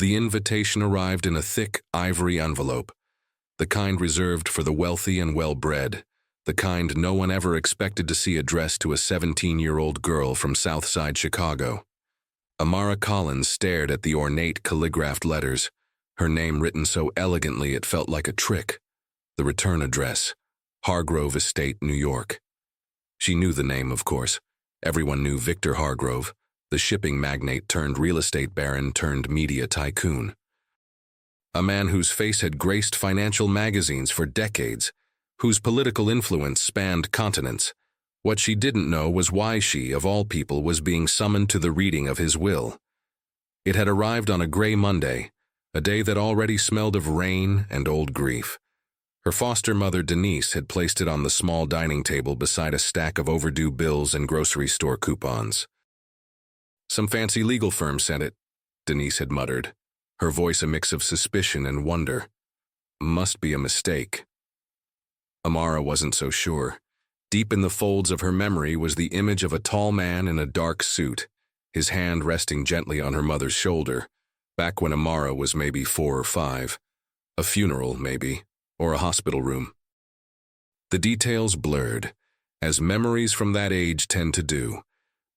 The invitation arrived in a thick, ivory envelope, the kind reserved for the wealthy and well-bred, the kind no one ever expected to see addressed to a 17-year-old girl from Southside Chicago. Amara Collins stared at the ornate calligraphed letters, her name written so elegantly it felt like a trick. The return address, Hargrove Estate, New York. She knew the name, of course. Everyone knew Victor Hargrove, the shipping magnate turned real estate baron turned media tycoon. A man whose face had graced financial magazines for decades, whose political influence spanned continents. What she didn't know was why she, of all people, was being summoned to the reading of his will. It had arrived on a gray Monday, a day that already smelled of rain and old grief. Her foster mother, Denise, had placed it on the small dining table beside a stack of overdue bills and grocery store coupons. "Some fancy legal firm sent it," Denise had muttered, her voice a mix of suspicion and wonder. "Must be a mistake." Amara wasn't so sure. Deep in the folds of her memory was the image of a tall man in a dark suit, his hand resting gently on her mother's shoulder, back when Amara was maybe 4 or 5. A funeral, maybe, or a hospital room. The details blurred, as memories from that age tend to do,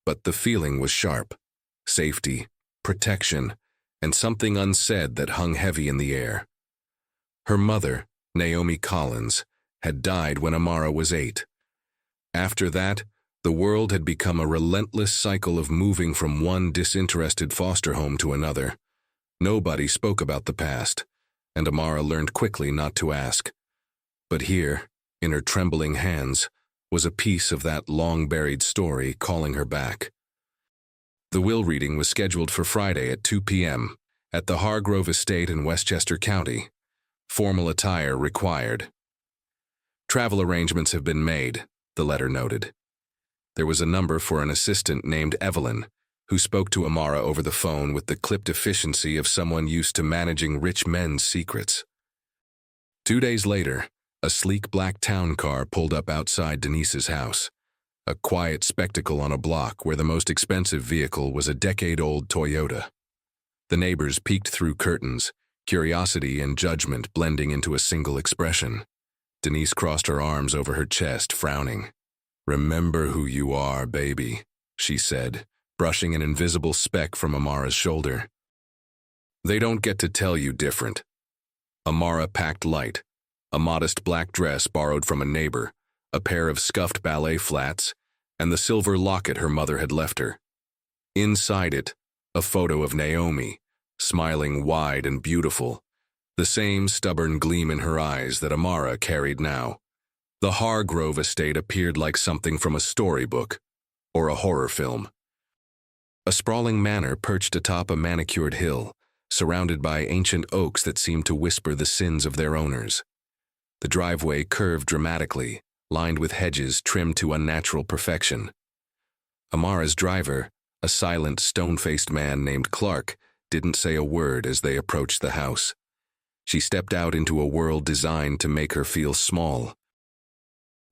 but the feeling was sharp. Safety, protection, and something unsaid that hung heavy in the air. Her mother, Naomi Collins, had died when Amara was 8. After that, the world had become a relentless cycle of moving from one disinterested foster home to another. Nobody spoke about the past, and Amara learned quickly not to ask. But here, in her trembling hands, was a piece of that long-buried story calling her back. The will reading was scheduled for Friday at 2 p.m. at the Hargrove Estate in Westchester County. Formal attire required. "Travel arrangements have been made," the letter noted. There was a number for an assistant named Evelyn, who spoke to Amara over the phone with the clipped efficiency of someone used to managing rich men's secrets. 2 days later, a sleek black town car pulled up outside Denise's house, a quiet spectacle on a block where the most expensive vehicle was a decade-old Toyota. The neighbors peeked through curtains, curiosity and judgment blending into a single expression. Denise crossed her arms over her chest, frowning. "Remember who you are, baby," she said, brushing an invisible speck from Amara's shoulder. "They don't get to tell you different." Amara packed light, a modest black dress borrowed from a neighbor, a pair of scuffed ballet flats, and the silver locket her mother had left her. Inside it, a photo of Naomi, smiling wide and beautiful, the same stubborn gleam in her eyes that Amara carried now. The Hargrove Estate appeared like something from a storybook or a horror film. A sprawling manor perched atop a manicured hill, surrounded by ancient oaks that seemed to whisper the sins of their owners. The driveway curved dramatically, lined with hedges trimmed to unnatural perfection. Amara's driver, a silent, stone-faced man named Clark, didn't say a word as they approached the house. She stepped out into a world designed to make her feel small.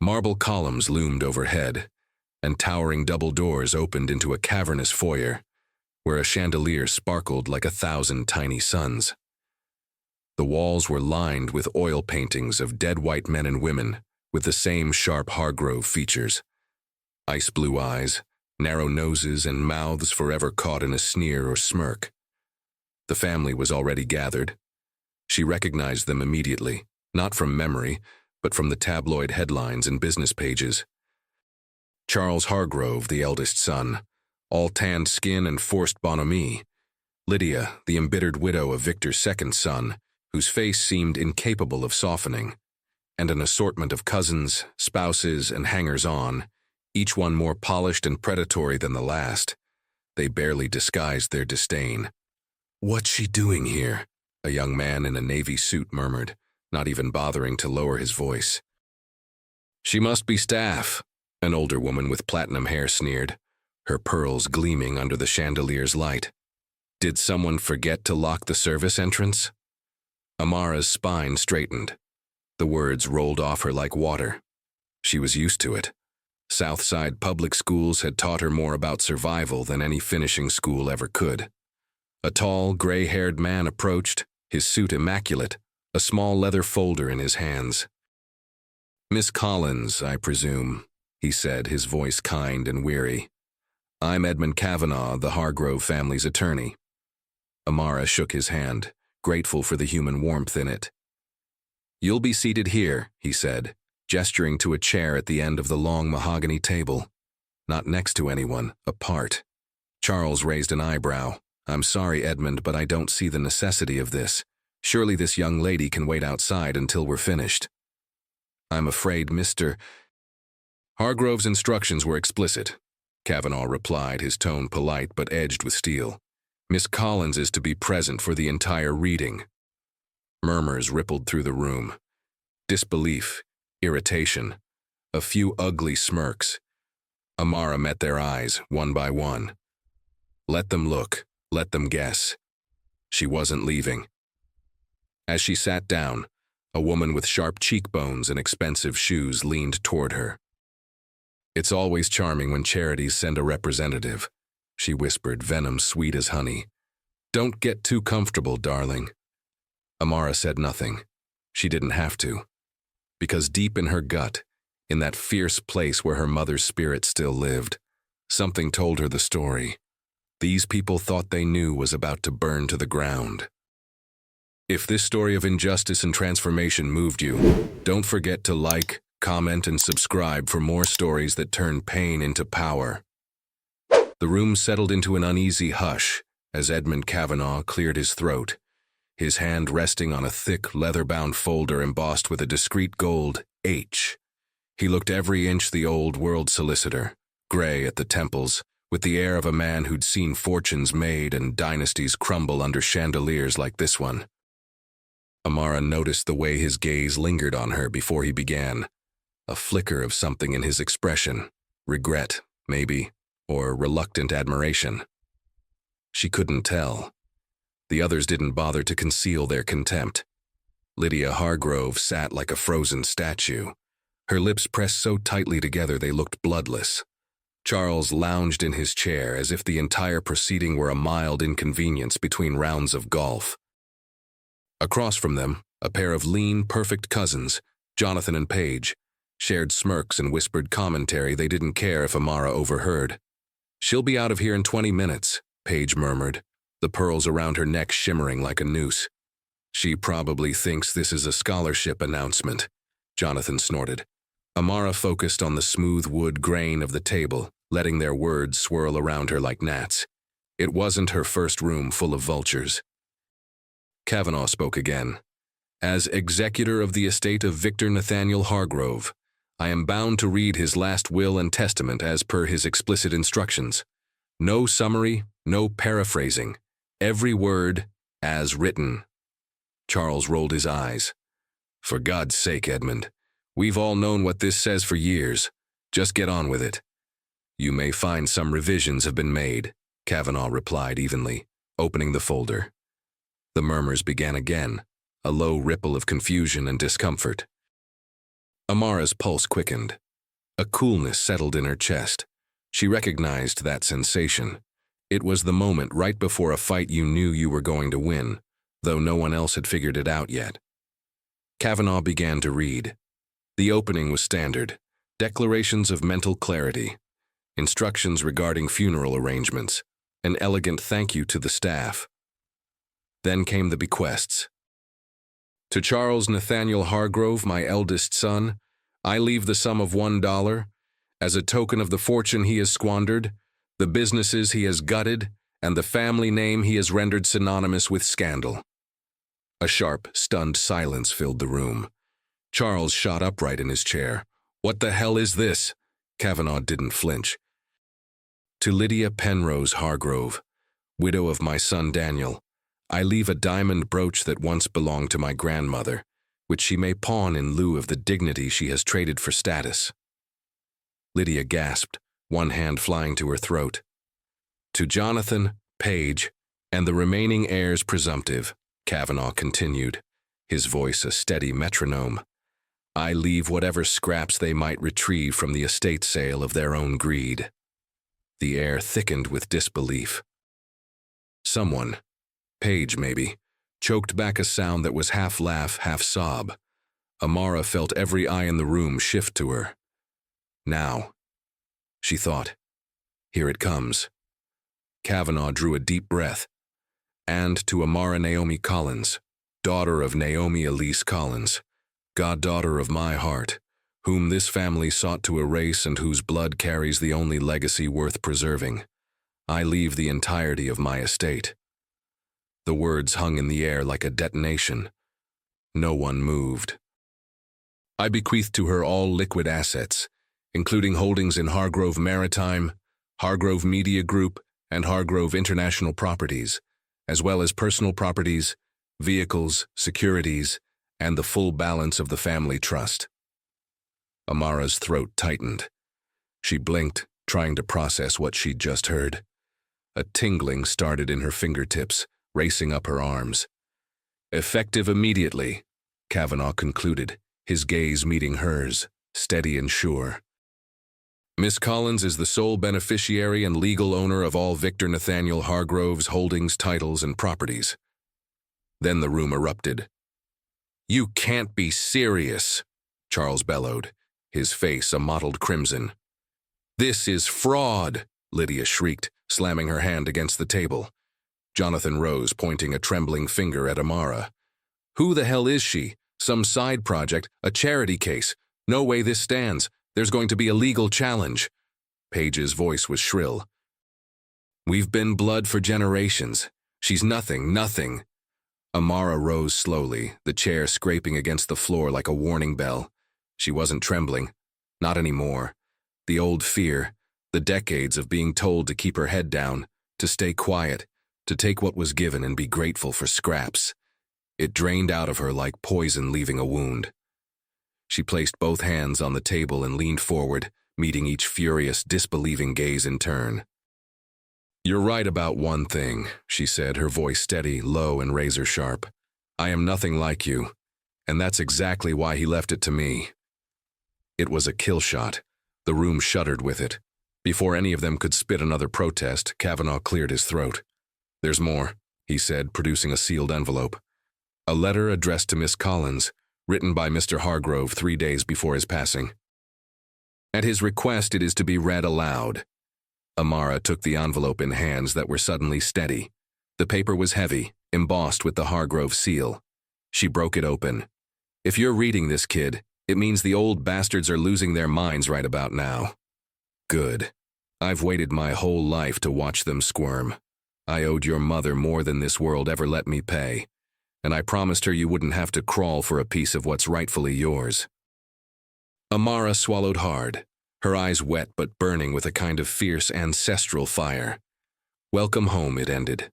Marble columns loomed overhead, and towering double doors opened into a cavernous foyer, where a chandelier sparkled like 1,000 tiny suns. The walls were lined with oil paintings of dead white men and women, with the same sharp Hargrove features. Ice blue eyes, narrow noses, and mouths forever caught in a sneer or smirk. The family was already gathered. She recognized them immediately, not from memory, but from the tabloid headlines and business pages. Charles Hargrove, the eldest son, all tanned skin and forced bonhomie. Lydia, the embittered widow of Victor's second son, whose face seemed incapable of softening, and an assortment of cousins, spouses, and hangers-on, each one more polished and predatory than the last. They barely disguised their disdain. "What's she doing here?" a young man in a navy suit murmured, not even bothering to lower his voice. "She must be staff," an older woman with platinum hair sneered, her pearls gleaming under the chandelier's light. "Did someone forget to lock the service entrance?" Amara's spine straightened. The words rolled off her like water. She was used to it. Southside public schools had taught her more about survival than any finishing school ever could. A tall, gray-haired man approached, his suit immaculate, a small leather folder in his hands. "Miss Collins, I presume," he said, his voice kind and weary. "I'm Edmund Kavanaugh, the Hargrove family's attorney." Amara shook his hand, grateful for the human warmth in it. "You'll be seated here," he said, gesturing to a chair at the end of the long mahogany table. Not next to anyone, apart. Charles raised an eyebrow. "I'm sorry, Edmund, but I don't see the necessity of this. Surely this young lady can wait outside until we're finished." "I'm afraid, Mr. Hargrove's instructions were explicit," Kavanaugh replied, his tone polite but edged with steel. "Miss Collins is to be present for the entire reading." Murmurs rippled through the room. Disbelief, irritation, a few ugly smirks. Amara met their eyes, one by one. Let them look, let them guess. She wasn't leaving. As she sat down, a woman with sharp cheekbones and expensive shoes leaned toward her. "It's always charming when charities send a representative," she whispered, venom sweet as honey. "Don't get too comfortable, darling." Amara said nothing. She didn't have to. Because deep in her gut, in that fierce place where her mother's spirit still lived, something told her the story these people thought they knew was about to burn to the ground. If this story of injustice and transformation moved you, don't forget to like, comment, and subscribe for more stories that turn pain into power. The room settled into an uneasy hush as Edmund Kavanaugh cleared his throat, his hand resting on a thick, leather-bound folder embossed with a discreet gold H. He looked every inch the old-world solicitor, gray at the temples, with the air of a man who'd seen fortunes made and dynasties crumble under chandeliers like this one. Amara noticed the way his gaze lingered on her before he began, a flicker of something in his expression, regret, maybe, or reluctant admiration. She couldn't tell. The others didn't bother to conceal their contempt. Lydia Hargrove sat like a frozen statue, her lips pressed so tightly together they looked bloodless. Charles lounged in his chair as if the entire proceeding were a mild inconvenience between rounds of golf. Across from them, a pair of lean, perfect cousins, Jonathan and Paige, shared smirks and whispered commentary they didn't care if Amara overheard. "She'll be out of here in 20 minutes, Paige murmured, the pearls around her neck shimmering like a noose. "She probably thinks this is a scholarship announcement," Jonathan snorted. Amara focused on the smooth wood grain of the table, letting their words swirl around her like gnats. It wasn't her first room full of vultures. Kavanaugh spoke again. "As executor of the estate of Victor Nathaniel Hargrove, I am bound to read his last will and testament as per his explicit instructions. No summary, no paraphrasing. Every word, as written." Charles rolled his eyes. "For God's sake, Edmund. We've all known what this says for years. Just get on with it." "You may find some revisions have been made," Kavanaugh replied evenly, opening the folder. The murmurs began again, a low ripple of confusion and discomfort. Amara's pulse quickened. A coolness settled in her chest. She recognized that sensation. It was the moment right before a fight you knew you were going to win, though no one else had figured it out yet. Kavanaugh began to read. The opening was standard. Declarations of mental clarity, instructions regarding funeral arrangements, an elegant thank you to the staff. Then came the bequests. "To Charles Nathaniel Hargrove, my eldest son, I leave the sum of $1, as a token of the fortune he has squandered, the businesses he has gutted, and the family name he has rendered synonymous with scandal." A sharp, stunned silence filled the room. Charles shot upright in his chair. "What the hell is this?" Kavanaugh didn't flinch. "To Lydia Penrose Hargrove, widow of my son Daniel, I leave a diamond brooch that once belonged to my grandmother, which she may pawn in lieu of the dignity she has traded for status." Lydia gasped, one hand flying to her throat. "To Jonathan, Paige, and the remaining heirs presumptive," Kavanaugh continued, his voice a steady metronome, "I leave whatever scraps they might retrieve from the estate sale of their own greed." The air thickened with disbelief. Someone, Paige, maybe, choked back a sound that was half laugh, half sob. Amara felt every eye in the room shift to her. Now, she thought, here it comes. Kavanaugh drew a deep breath. And to Amara Naomi Collins, daughter of Naomi Elise Collins, goddaughter of my heart, whom this family sought to erase and whose blood carries the only legacy worth preserving, I leave the entirety of my estate. The words hung in the air like a detonation. No one moved. I bequeath to her all liquid assets, including holdings in Hargrove Maritime, Hargrove Media Group, and Hargrove International Properties, as well as personal properties, vehicles, securities, and the full balance of the family trust. Amara's throat tightened. She blinked, trying to process what she'd just heard. A tingling started in her fingertips, racing up her arms. Effective immediately, Kavanaugh concluded, his gaze meeting hers, steady and sure. Miss Collins is the sole beneficiary and legal owner of all Victor Nathaniel Hargrove's holdings, titles, and properties. Then the room erupted. "You can't be serious," Charles bellowed, his face a mottled crimson. "This is fraud," Lydia shrieked, slamming her hand against the table. Jonathan rose, pointing a trembling finger at Amara. "Who the hell is she? Some side project, a charity case. No way this stands. There's going to be a legal challenge." Paige's voice was shrill. "We've been blood for generations. She's nothing, nothing." Amara rose slowly, the chair scraping against the floor like a warning bell. She wasn't trembling. Not anymore. The old fear, the decades of being told to keep her head down, to stay quiet, to take what was given and be grateful for scraps. It drained out of her like poison leaving a wound. She placed both hands on the table and leaned forward, meeting each furious, disbelieving gaze in turn. "You're right about one thing," she said, her voice steady, low, and razor-sharp. "I am nothing like you, and that's exactly why he left it to me." It was a kill shot. The room shuddered with it. Before any of them could spit another protest, Kavanaugh cleared his throat. "There's more," he said, producing a sealed envelope. "A letter addressed to Miss Collins, written by Mr. Hargrove 3 days before his passing. At his request, it is to be read aloud." Amara took the envelope in hands that were suddenly steady. The paper was heavy, embossed with the Hargrove seal. She broke it open. "If you're reading this, kid, it means the old bastards are losing their minds right about now." "Good. I've waited my whole life to watch them squirm. I owed your mother more than this world ever let me pay, and I promised her you wouldn't have to crawl for a piece of what's rightfully yours." Amara swallowed hard, her eyes wet but burning with a kind of fierce ancestral fire. "Welcome home," it ended.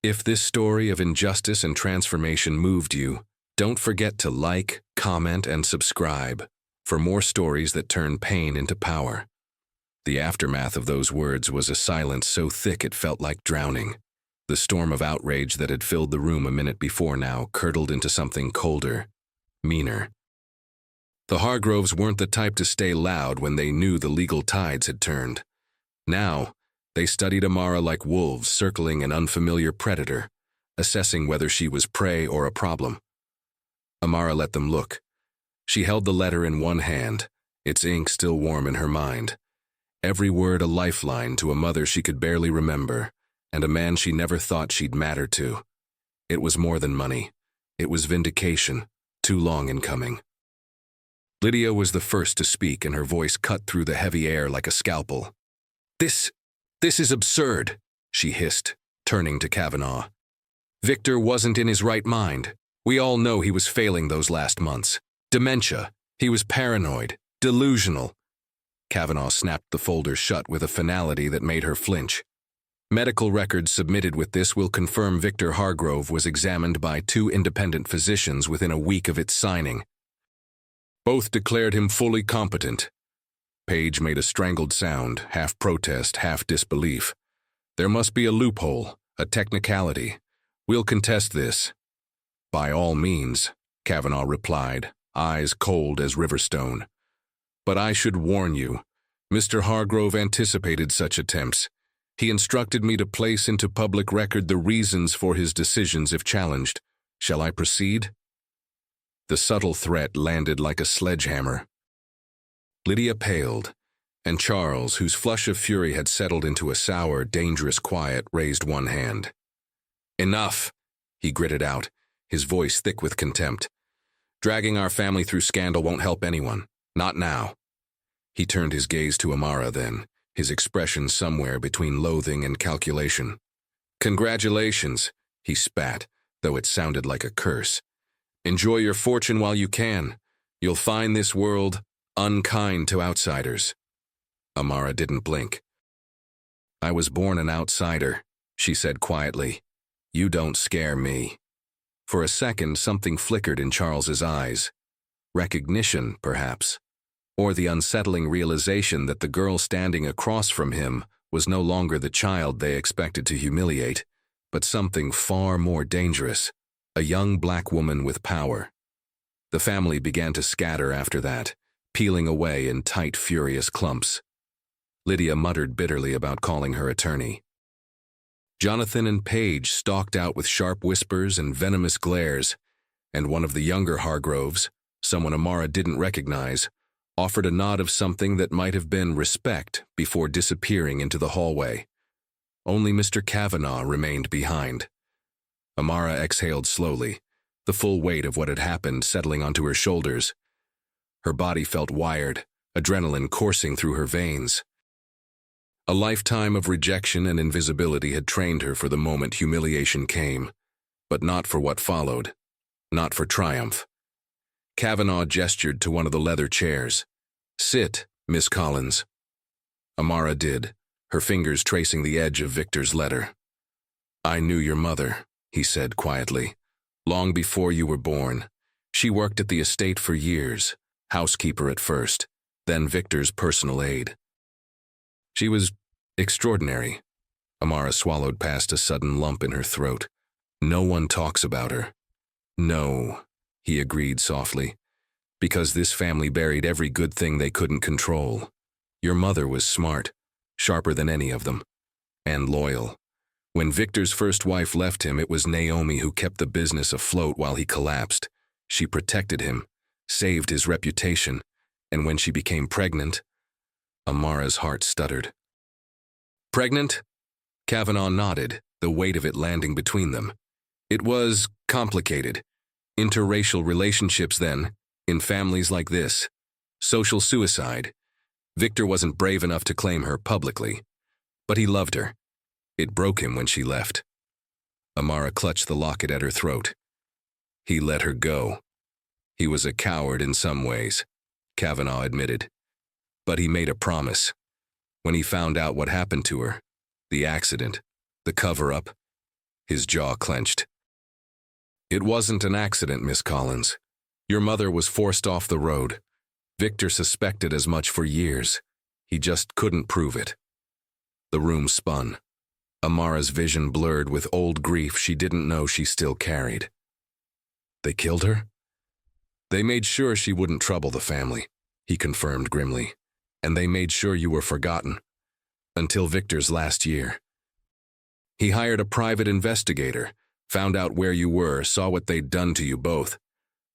"If this story of injustice and transformation moved you, don't forget to like, comment, and subscribe for more stories that turn pain into power." The aftermath of those words was a silence so thick it felt like drowning. The storm of outrage that had filled the room a minute before now curdled into something colder, meaner. The Hargroves weren't the type to stay loud when they knew the legal tides had turned. Now, they studied Amara like wolves circling an unfamiliar predator, assessing whether she was prey or a problem. Amara let them look. She held the letter in one hand, its ink still warm in her mind. Every word a lifeline to a mother she could barely remember, and a man she never thought she'd matter to. It was more than money. It was vindication, too long in coming. Lydia was the first to speak, and her voice cut through the heavy air like a scalpel. This is absurd," she hissed, turning to Kavanaugh. "Victor wasn't in his right mind. We all know he was failing those last months. Dementia. He was paranoid, delusional." Kavanaugh snapped the folder shut with a finality that made her flinch. "Medical records submitted with this will confirm Victor Hargrove was examined by 2 independent physicians within a week of its signing. Both declared him fully competent." Paige made a strangled sound, half protest, half disbelief. "There must be a loophole, a technicality. We'll contest this." "By all means," Kavanaugh replied, eyes cold as Riverstone. "But I should warn you, Mr. Hargrove anticipated such attempts. He instructed me to place into public record the reasons for his decisions if challenged. Shall I proceed? The subtle threat landed like a sledgehammer. Lydia paled, and Charles, whose flush of fury had settled into a sour, dangerous quiet, raised one hand. Enough, he gritted out, his voice thick with contempt. Dragging our family through scandal won't help anyone. Not now. He turned his gaze to Amara then, his expression somewhere between loathing and calculation. Congratulations, he spat, though it sounded like a curse. Enjoy your fortune while you can. You'll find this world unkind to outsiders. Amara didn't blink. I was born an outsider, she said quietly. You don't scare me. For a second, something flickered in Charles's eyes. Recognition, perhaps. Or the unsettling realization that the girl standing across from him was no longer the child they expected to humiliate, but something far more dangerous, a young black woman with power. The family began to scatter after that, peeling away in tight, furious clumps. Lydia muttered bitterly about calling her attorney. Jonathan and Paige stalked out with sharp whispers and venomous glares, and one of the younger Hargroves, someone Amara didn't recognize, offered a nod of something that might have been respect before disappearing into the hallway. Only Mr. Kavanaugh remained behind. Amara exhaled slowly, the full weight of what had happened settling onto her shoulders. Her body felt wired, adrenaline coursing through her veins. A lifetime of rejection and invisibility had trained her for the moment humiliation came, but not for what followed, not for triumph. Kavanaugh gestured to one of the leather chairs. Sit, Miss Collins. Amara did, her fingers tracing the edge of Victor's letter. I knew your mother, he said quietly. Long before you were born. She worked at the estate for years, housekeeper at first, then Victor's personal aide. She was extraordinary. Amara swallowed past a sudden lump in her throat. No one talks about her. No, he agreed softly, because this family buried every good thing they couldn't control. Your mother was smart, sharper than any of them, and loyal. When Victor's first wife left him, it was Naomi who kept the business afloat while he collapsed. She protected him, saved his reputation, and when she became pregnant, Amara's heart stuttered. Pregnant? Kavanaugh nodded, the weight of it landing between them. It was complicated. Interracial relationships then, in families like this. Social suicide. Victor wasn't brave enough to claim her publicly, but he loved her. It broke him when she left. Amara clutched the locket at her throat. He let her go. He was a coward in some ways, Kavanaugh admitted. But he made a promise. When he found out what happened to her, the accident, the cover-up, his jaw clenched. It wasn't an accident, Miss Collins. Your mother was forced off the road. Victor suspected as much for years. He just couldn't prove it. The room spun. Amara's vision blurred with old grief she didn't know she still carried. They killed her? They made sure she wouldn't trouble the family, he confirmed grimly. And they made sure you were forgotten. Until Victor's last year. He hired a private investigator, found out where you were, saw what they'd done to you both.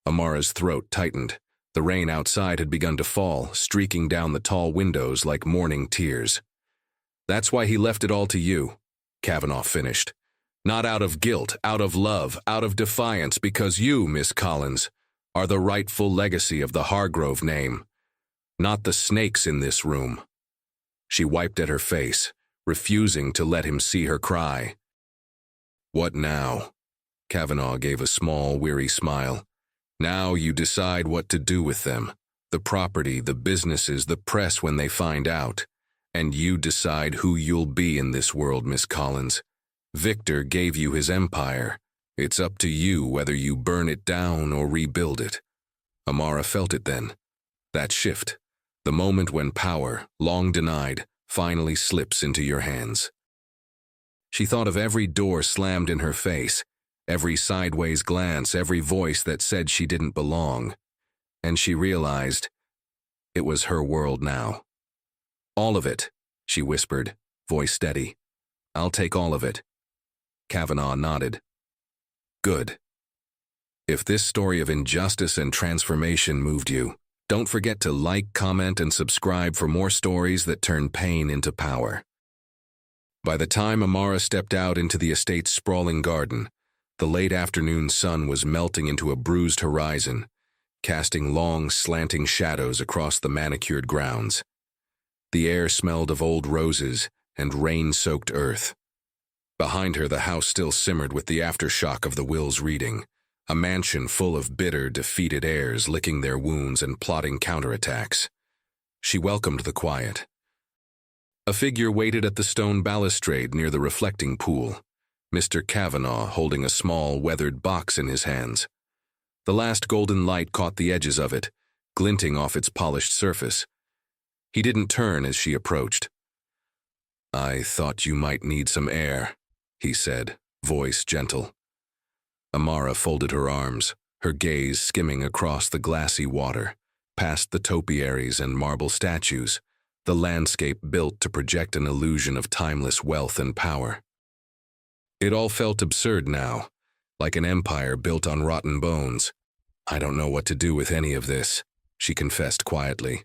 Amara's throat tightened. The rain outside had begun to fall, streaking down the tall windows like morning tears. That's why he left it all to you, Kavanaugh finished. Not out of guilt, out of love, out of defiance, because you, Miss Collins, are the rightful legacy of the Hargrove name. Not the snakes in this room. She wiped at her face, refusing to let him see her cry. What now? Kavanaugh gave a small, weary smile. Now you decide what to do with them. The property, the businesses, the press when they find out. And you decide who you'll be in this world, Miss Collins. Victor gave you his empire. It's up to you whether you burn it down or rebuild it. Amara felt it then. That shift. The moment when power, long denied, finally slips into your hands. She thought of every door slammed in her face, every sideways glance, every voice that said she didn't belong. And she realized it was her world now. All of it, she whispered, voice steady. I'll take all of it. Kavanaugh nodded. Good. If this story of injustice and transformation moved you, don't forget to like, comment, and subscribe for more stories that turn pain into power. By the time Amara stepped out into the estate's sprawling garden, the late afternoon sun was melting into a bruised horizon, casting long, slanting shadows across the manicured grounds. The air smelled of old roses and rain-soaked earth. Behind her, the house still simmered with the aftershock of the will's reading, a mansion full of bitter, defeated heirs licking their wounds and plotting counterattacks. She welcomed the quiet. A figure waited at the stone balustrade near the reflecting pool, Mr. Kavanaugh holding a small, weathered box in his hands. The last golden light caught the edges of it, glinting off its polished surface. He didn't turn as she approached. "I thought you might need some air," he said, voice gentle. Amara folded her arms, her gaze skimming across the glassy water, past the topiaries and marble statues, the landscape built to project an illusion of timeless wealth and power. It all felt absurd now, like an empire built on rotten bones. "I don't know what to do with any of this," she confessed quietly.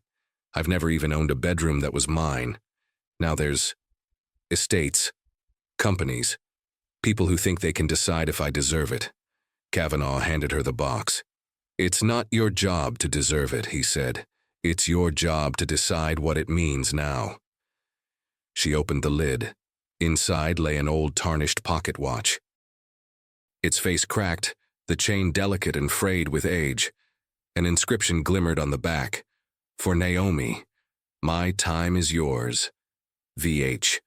"I've never even owned a bedroom that was mine. Now there's estates, companies, people who think they can decide if I deserve it." Kavanaugh handed her the box. "It's not your job to deserve it," he said. "It's your job to decide what it means now." She opened the lid. Inside lay an old tarnished pocket watch. Its face cracked, the chain delicate and frayed with age. An inscription glimmered on the back. "For Naomi, my time is yours. VH."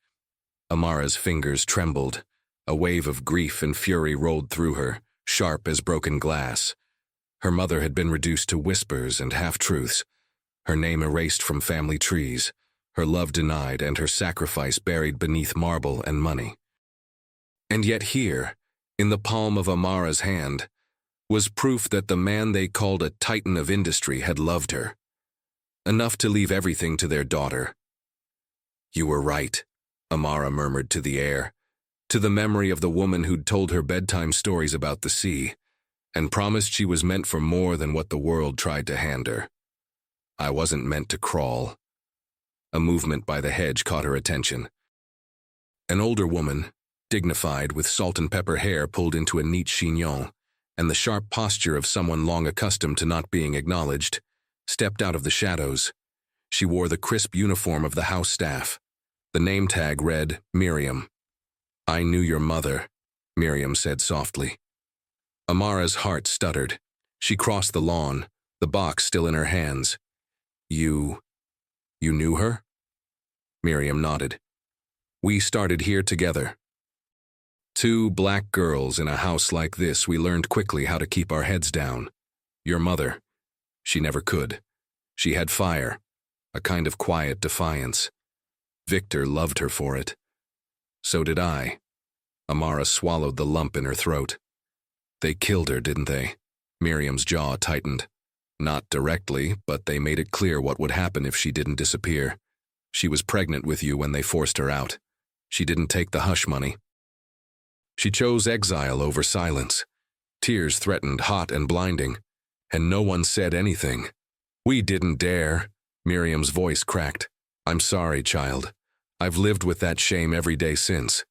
Amara's fingers trembled. A wave of grief and fury rolled through her, sharp as broken glass. Her mother had been reduced to whispers and half-truths, her name erased from family trees, her love denied and her sacrifice buried beneath marble and money. And yet here, in the palm of Amara's hand, was proof that the man they called a titan of industry had loved her. Enough to leave everything to their daughter. "You were right," Amara murmured to the air, to the memory of the woman who'd told her bedtime stories about the sea, and promised she was meant for more than what the world tried to hand her. "I wasn't meant to crawl." A movement by the hedge caught her attention. An older woman, dignified, with salt and pepper hair pulled into a neat chignon, and the sharp posture of someone long accustomed to not being acknowledged, stepped out of the shadows. She wore the crisp uniform of the house staff. The name tag read, "Miriam." "I knew your mother," Miriam said softly. Amara's heart stuttered. She crossed the lawn, the box still in her hands. You knew her?" Miriam nodded. "We started here together. Two black girls in a house like this. We learned quickly how to keep our heads down. Your mother, she never could. She had fire, a kind of quiet defiance. Victor loved her for it. So did I." Amara swallowed the lump in her throat. "They killed her, didn't they?" Miriam's jaw tightened. "Not directly, but they made it clear what would happen if she didn't disappear. She was pregnant with you when they forced her out. She didn't take the hush money. She chose exile over silence. Tears threatened, hot and blinding, and no one said anything. We didn't dare." Miriam's voice cracked. "I'm sorry, child. I've lived with that shame every day since."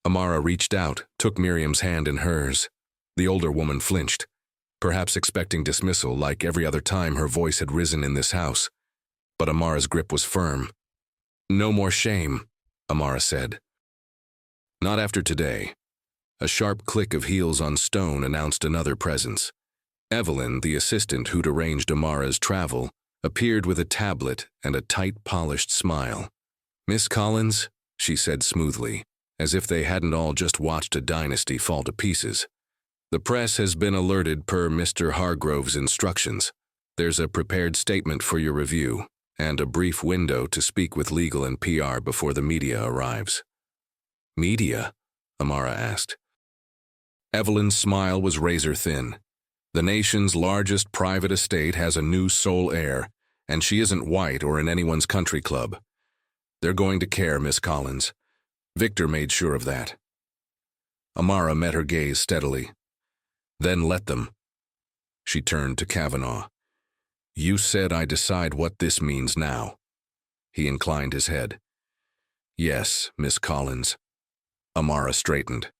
Amara reached out, took Miriam's hand in hers. The older woman flinched, perhaps expecting dismissal like every other time her voice had risen in this house. But Amara's grip was firm. "No more shame," Amara said. "Not after today." A sharp click of heels on stone announced another presence. Evelyn, the assistant who'd arranged Amara's travel, appeared with a tablet and a tight, polished smile. "Miss Collins," she said smoothly, as if they hadn't all just watched a dynasty fall to pieces. "The press has been alerted per Mr. Hargrove's instructions. There's a prepared statement for your review, and a brief window to speak with legal and PR before the media arrives." "Media?" Amara asked. Evelyn's smile was razor-thin. "The nation's largest private estate has a new sole heir, and she isn't white or in anyone's country club. They're going to care, Miss Collins. Victor made sure of that. Amara met her gaze steadily. Then let them. She turned to Kavanaugh. You said I decide what this means now. He inclined his head. Yes, Miss Collins. Amara straightened.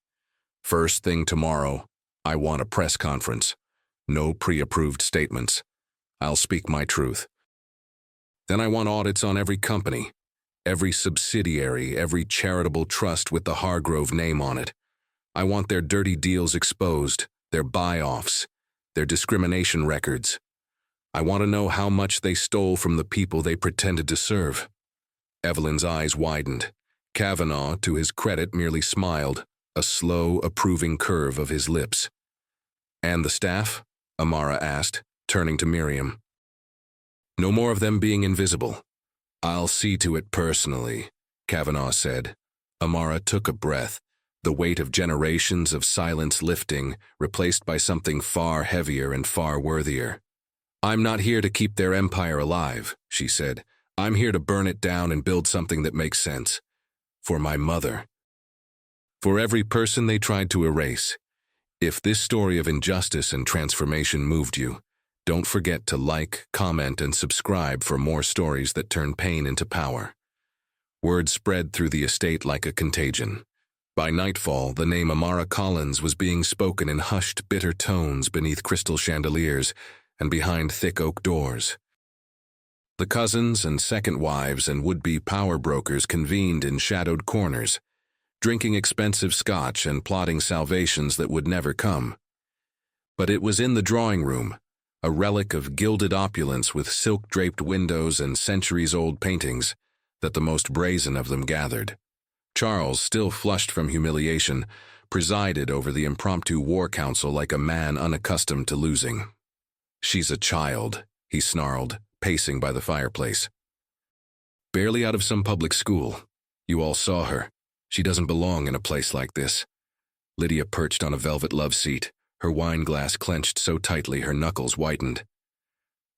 First thing tomorrow, I want a press conference. No pre-approved statements. I'll speak my truth. Then I want audits on every company, every subsidiary, every charitable trust with the Hargrove name on it. I want their dirty deals exposed, their buy-offs, their discrimination records. I want to know how much they stole from the people they pretended to serve. Evelyn's eyes widened. Kavanaugh, to his credit, merely smiled, a slow, approving curve of his lips. And the staff? Amara asked, turning to Miriam. No more of them being invisible. I'll see to it personally, Kavanaugh said. Amara took a breath, the weight of generations of silence lifting, replaced by something far heavier and far worthier. I'm not here to keep their empire alive, she said. I'm here to burn it down and build something that makes sense. For my mother. For every person they tried to erase. If this story of injustice and transformation moved you, don't forget to like, comment, and subscribe for more stories that turn pain into power. Word spread through the estate like a contagion. By nightfall, the name Amara Collins was being spoken in hushed, bitter tones beneath crystal chandeliers and behind thick oak doors. The cousins and second wives and would-be power brokers convened in shadowed corners, drinking expensive scotch and plotting salvations that would never come. But it was in the drawing room, a relic of gilded opulence with silk-draped windows and centuries-old paintings, that the most brazen of them gathered. Charles, still flushed from humiliation, presided over the impromptu war council like a man unaccustomed to losing. She's a child, he snarled, pacing by the fireplace. Barely out of some public school. You all saw her. She doesn't belong in a place like this. Lydia perched on a velvet love seat, her wine glass clenched so tightly her knuckles whitened.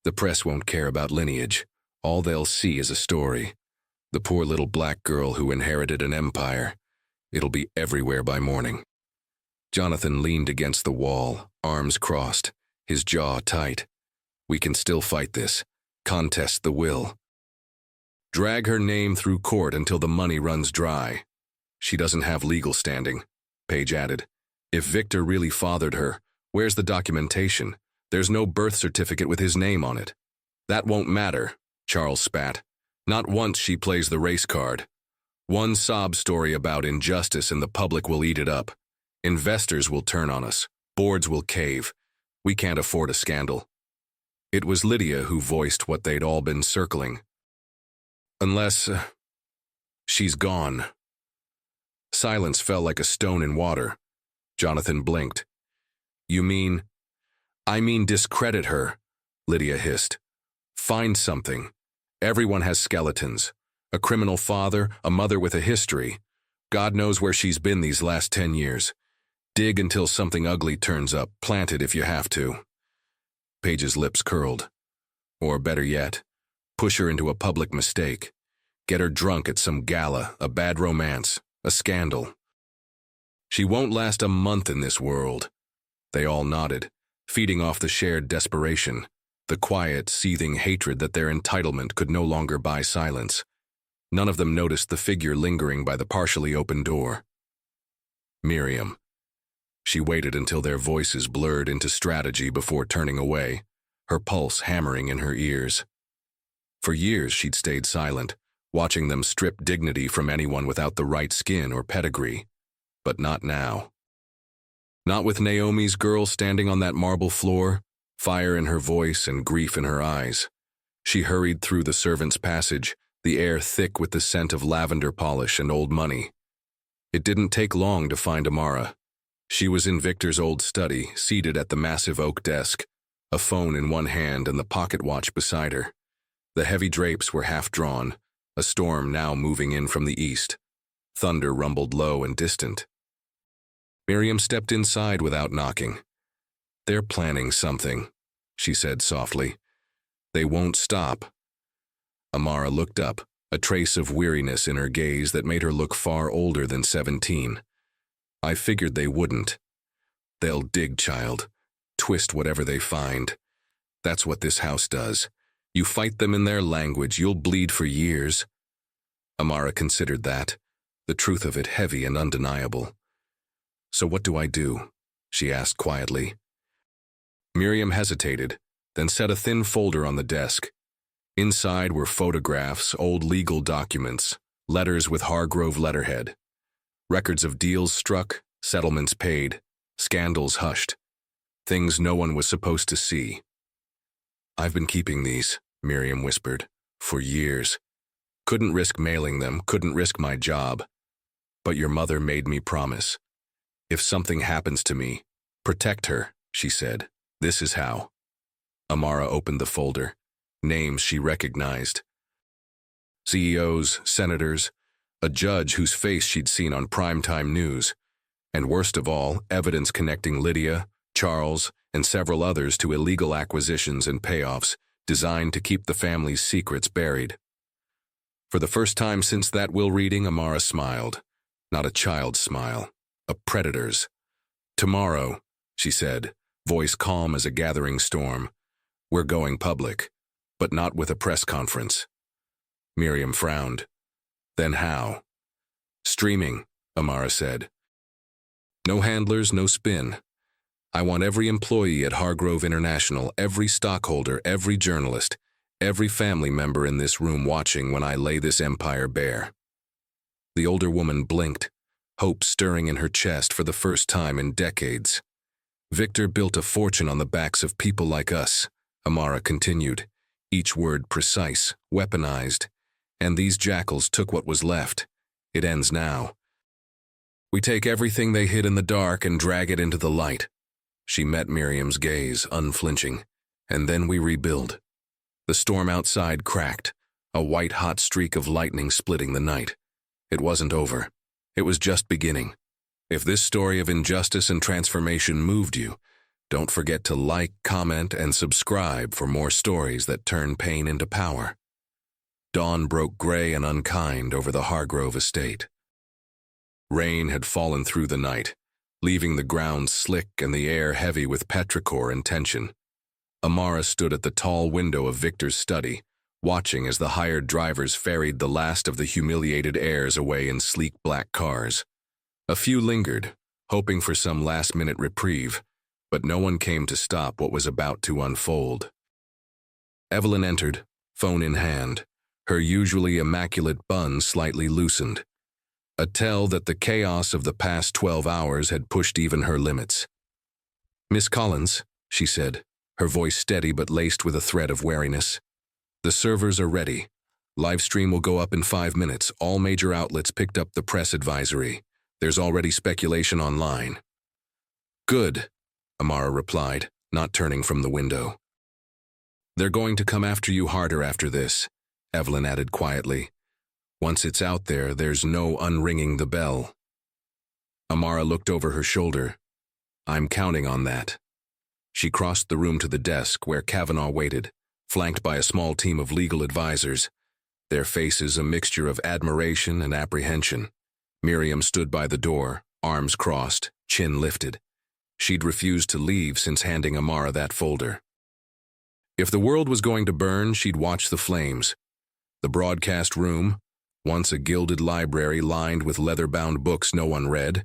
The press won't care about lineage. All they'll see is a story. The poor little black girl who inherited an empire. It'll be everywhere by morning. Jonathan leaned against the wall, arms crossed, his jaw tight. We can still fight this. Contest the will. Drag her name through court until the money runs dry. She doesn't have legal standing, Paige added. If Victor really fathered her, where's the documentation? There's no birth certificate with his name on it. That won't matter, Charles spat. Not once she plays the race card. One sob story about injustice and the public will eat it up. Investors will turn on us. Boards will cave. We can't afford a scandal. It was Lydia who voiced what they'd all been circling. Unless... she's gone. Silence fell like a stone in water. Jonathan blinked. You mean... I mean discredit her, Lydia hissed. Find something. Everyone has skeletons. A criminal father, a mother with a history. God knows where she's been these last 10 years. Dig until something ugly turns up, plant it if you have to. Paige's lips curled. Or better yet, push her into a public mistake. Get her drunk at some gala, a bad romance, a scandal. She won't last a month in this world. They all nodded, feeding off the shared desperation, the quiet, seething hatred that their entitlement could no longer buy silence. None of them noticed the figure lingering by the partially open door. Miriam. She waited until their voices blurred into strategy before turning away, her pulse hammering in her ears. For years she'd stayed silent, watching them strip dignity from anyone without the right skin or pedigree. But not now. Not with Naomi's girl standing on that marble floor, fire in her voice and grief in her eyes. She hurried through the servants' passage, the air thick with the scent of lavender polish and old money. It didn't take long to find Amara. She was in Victor's old study, seated at the massive oak desk, a phone in one hand and the pocket watch beside her. The heavy drapes were half drawn, a storm now moving in from the east. Thunder rumbled low and distant. Miriam stepped inside without knocking. They're planning something, she said softly. They won't stop. Amara looked up, a trace of weariness in her gaze that made her look far older than 17. I figured they wouldn't. They'll dig, child. Twist whatever they find. That's what this house does. You fight them in their language, you'll bleed for years. Amara considered that, the truth of it heavy and undeniable. So what do I do? She asked quietly. Miriam hesitated, then set a thin folder on the desk. Inside were photographs, old legal documents, letters with Hargrove letterhead, records of deals struck, settlements paid, scandals hushed, things no one was supposed to see. I've been keeping these, Miriam whispered, for years. Couldn't risk mailing them, couldn't risk my job. But your mother made me promise. If something happens to me, protect her, she said. This is how. Amara opened the folder. Names she recognized. CEOs, senators, a judge whose face she'd seen on primetime news, and worst of all, evidence connecting Lydia, Charles, and several others to illegal acquisitions and payoffs designed to keep the family's secrets buried. For the first time since that will reading, Amara smiled. Not a child's smile, a predator's. Tomorrow, she said, voice calm as a gathering storm, we're going public, but not with a press conference. Miriam frowned. Then how? Streaming, Amara said. No handlers, no spin. I want every employee at Hargrove International, every stockholder, every journalist, every family member in this room watching when I lay this empire bare. The older woman blinked, hope stirring in her chest for the first time in decades. Victor built a fortune on the backs of people like us, Amara continued, each word precise, weaponized, and these jackals took what was left. It ends now. We take everything they hid in the dark and drag it into the light. She met Miriam's gaze, unflinching, and then we rebuild. The storm outside cracked, a white-hot streak of lightning splitting the night. It wasn't over. It was just beginning. If this story of injustice and transformation moved you, don't forget to like, comment, and subscribe for more stories that turn pain into power. Dawn broke gray and unkind over the Hargrove estate. Rain had fallen through the night, leaving the ground slick and the air heavy with petrichor and tension. Amara stood at the tall window of Victor's study, watching as the hired drivers ferried the last of the humiliated heirs away in sleek black cars. A few lingered, hoping for some last-minute reprieve, but no one came to stop what was about to unfold. Evelyn entered, phone in hand, her usually immaculate bun slightly loosened, a tell that the chaos of the past 12 hours had pushed even her limits. "Miss Collins," she said, her voice steady but laced with a thread of wariness. "The servers are ready. Livestream will go up in 5 minutes. All major outlets picked up the press advisory. There's already speculation online." "Good," Amara replied, not turning from the window. "They're going to come after you harder after this," Evelyn added quietly. "Once it's out there, there's no unringing the bell." Amara looked over her shoulder. "I'm counting on that." She crossed the room to the desk where Kavanaugh waited, flanked by a small team of legal advisors, their faces a mixture of admiration and apprehension. Miriam stood by the door, arms crossed, chin lifted. She'd refused to leave since handing Amara that folder. If the world was going to burn, she'd watch the flames. The broadcast room, once a gilded library lined with leather-bound books no one read,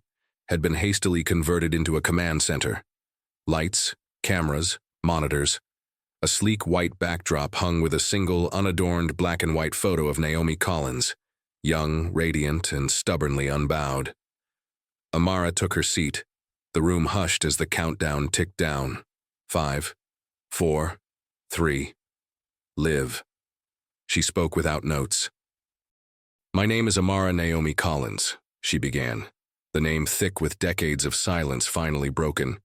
had been hastily converted into a command center. Lights, cameras, monitors. A sleek white backdrop hung with a single, unadorned black-and-white photo of Naomi Collins, young, radiant, and stubbornly unbowed. Amara took her seat. The room hushed as the countdown ticked down. 5, 4, 3. Live. She spoke without notes. "My name is Amara Naomi Collins," she began, the name thick with decades of silence finally broken.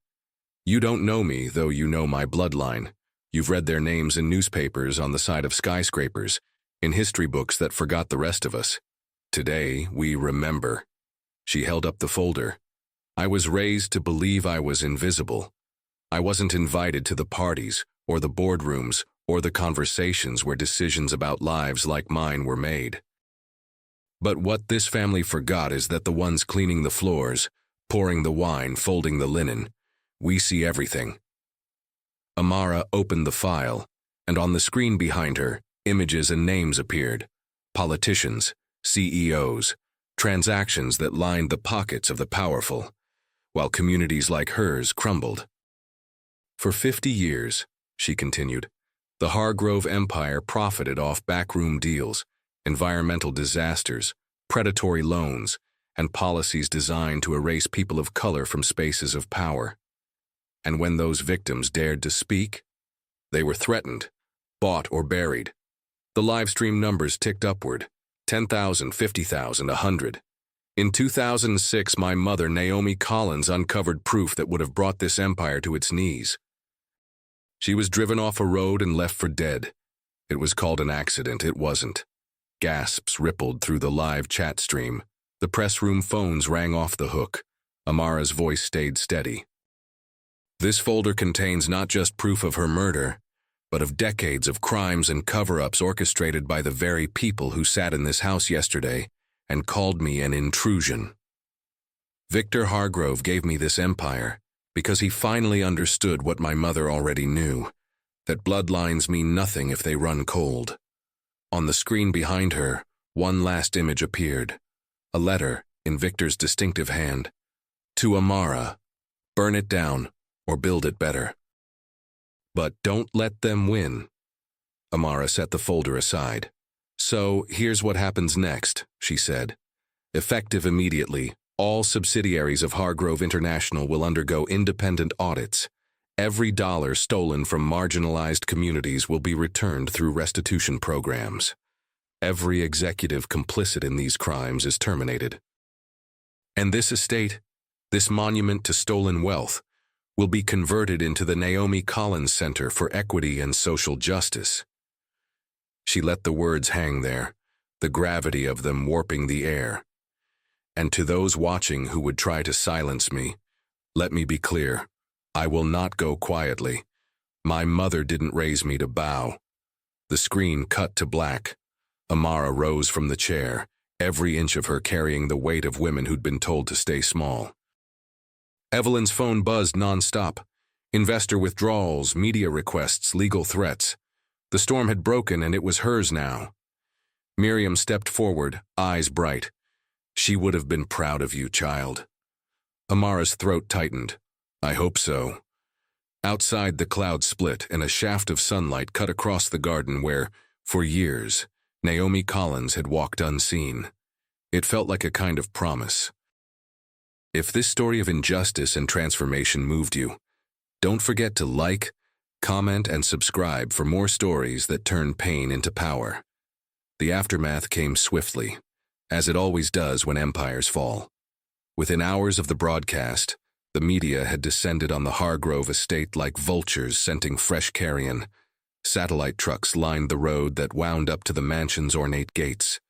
"You don't know me, though you know my bloodline. You've read their names in newspapers on the side of skyscrapers, in history books that forgot the rest of us. Today, we remember." She held up the folder. "I was raised to believe I was invisible. I wasn't invited to the parties, or the boardrooms, or the conversations where decisions about lives like mine were made. But what this family forgot is that the ones cleaning the floors, pouring the wine, folding the linen, we see everything. Amara opened the file, and on the screen behind her, images and names appeared. Politicians, CEOs, transactions that lined the pockets of the powerful, while communities like hers crumbled. For 50 years, she continued, the Hargrove Empire profited off backroom deals, environmental disasters, predatory loans, and policies designed to erase people of color from spaces of power. And when those victims dared to speak, they were threatened, bought, or buried. The live stream numbers ticked upward, 10,000, 50,000, 100. In 2006, my mother, Naomi Collins, uncovered proof that would have brought this empire to its knees. She was driven off a road and left for dead. It was called an accident. It wasn't. Gasps rippled through the live chat stream. The press room phones rang off the hook. Amara's voice stayed steady. This folder contains not just proof of her murder, but of decades of crimes and cover-ups orchestrated by the very people who sat in this house yesterday and called me an intrusion. Victor Hargrove gave me this empire because he finally understood what my mother already knew, that bloodlines mean nothing if they run cold. On the screen behind her, one last image appeared, a letter in Victor's distinctive hand. To Amara, burn it down or build it better. But don't let them win. Amara set the folder aside. So here's what happens next, she said. Effective immediately, all subsidiaries of Hargrove International will undergo independent audits. Every dollar stolen from marginalized communities will be returned through restitution programs. Every executive complicit in these crimes is terminated. And this estate, this monument to stolen wealth, will be converted into the Naomi Collins Center for Equity and Social Justice. She let the words hang there, the gravity of them warping the air. And to those watching who would try to silence me, let me be clear, I will not go quietly. My mother didn't raise me to bow. The screen cut to black. Amara rose from the chair, every inch of her carrying the weight of women who'd been told to stay small. Evelyn's phone buzzed nonstop. Investor withdrawals, media requests, legal threats. The storm had broken and it was hers now. Miriam stepped forward, eyes bright. She would have been proud of you, child. Amara's throat tightened. I hope so. Outside, the clouds split and a shaft of sunlight cut across the garden where, for years, Naomi Collins had walked unseen. It felt like a kind of promise. If this story of injustice and transformation moved you, don't forget to like, comment, and subscribe for more stories that turn pain into power. The aftermath came swiftly, as it always does when empires fall. Within hours of the broadcast, the media had descended on the Hargrove estate like vultures scenting fresh carrion. Satellite trucks lined the road that wound up to the mansion's ornate gates.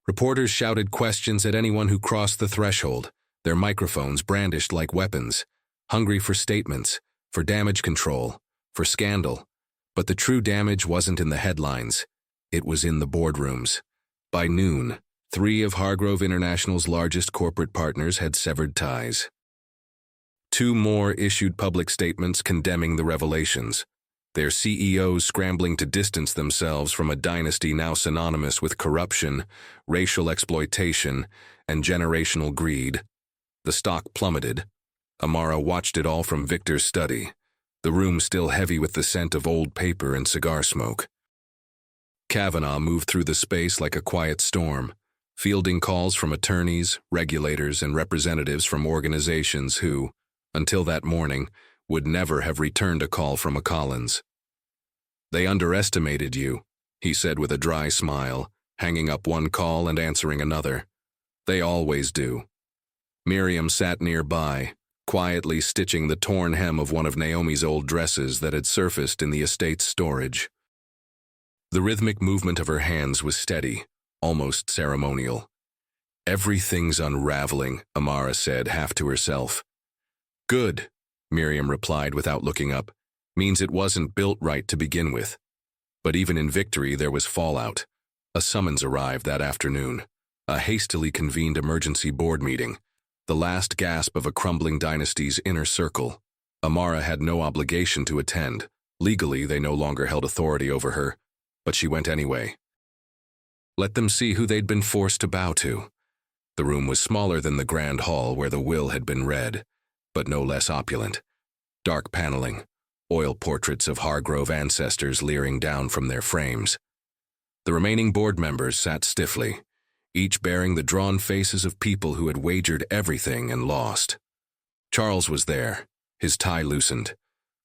Reporters shouted questions at anyone who crossed the threshold, their microphones brandished like weapons, hungry for statements, for damage control, for scandal. But the true damage wasn't in the headlines. It was in the boardrooms. By noon, 3 of Hargrove International's largest corporate partners had severed ties. 2 more issued public statements condemning the revelations, their CEOs scrambling to distance themselves from a dynasty now synonymous with corruption, racial exploitation, and generational greed. The stock plummeted. Amara watched it all from Victor's study, the room still heavy with the scent of old paper and cigar smoke. Kavanaugh moved through the space like a quiet storm, fielding calls from attorneys, regulators, and representatives from organizations who, until that morning, would never have returned a call from a Collins. They underestimated you, he said with a dry smile, hanging up one call and answering another. They always do. Miriam sat nearby, quietly stitching the torn hem of one of Naomi's old dresses that had surfaced in the estate's storage. The rhythmic movement of her hands was steady, almost ceremonial. Everything's unraveling, Amara said, half to herself. Good, Miriam replied without looking up. Means it wasn't built right to begin with. But even in victory there was fallout. A summons arrived that afternoon. A hastily convened emergency board meeting, the last gasp of a crumbling dynasty's inner circle. Amara had no obligation to attend. Legally, they no longer held authority over her, but she went anyway. Let them see who they'd been forced to bow to. The room was smaller than the grand hall where the will had been read, but no less opulent. Dark paneling, oil portraits of Hargrove ancestors leering down from their frames. The remaining board members sat stiffly, each bearing the drawn faces of people who had wagered everything and lost. Charles was there, his tie loosened,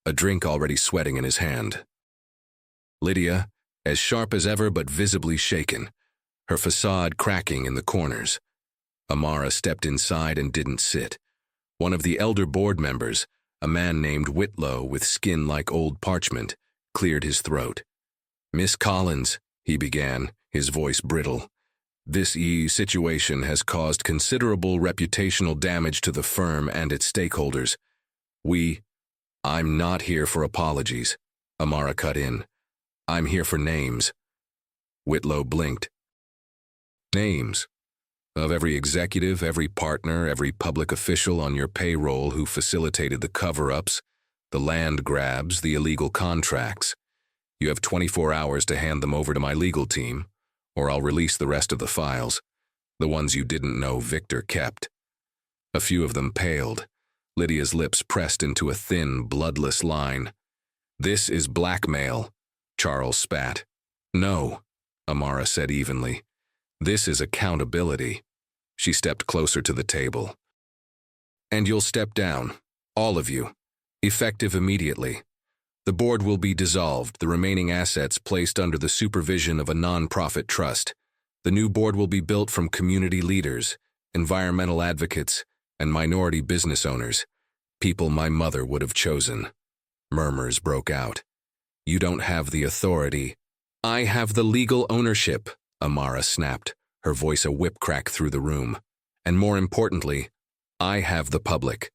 a drink already sweating in his hand. Lydia, as sharp as ever but visibly shaken, her facade cracking in the corners. Amara stepped inside and didn't sit. One of the elder board members, a man named Whitlow with skin like old parchment, cleared his throat. "Miss Collins," he began, his voice brittle, "this situation has caused considerable reputational damage to the firm and its stakeholders. I'm not here for apologies," Amara cut in. "I'm here for names." Whitlow blinked. "Names? Of every executive, every partner, every public official on your payroll who facilitated the cover-ups, the land grabs, the illegal contracts. You have 24 hours to hand them over to my legal team, or I'll release the rest of the files, the ones you didn't know Victor kept." A few of them paled. Lydia's lips pressed into a thin, bloodless line. "This is blackmail," Charles spat. "No," Amara said evenly. "This is accountability." She stepped closer to the table. "And you'll step down, all of you, effective immediately. The board will be dissolved, the remaining assets placed under the supervision of a non-profit trust. The new board will be built from community leaders, environmental advocates, and minority business owners, people my mother would have chosen." Murmurs broke out. "You don't have the authority." "I have the legal ownership," Amara snapped, her voice a whip crack through the room. "And more importantly, I have the public.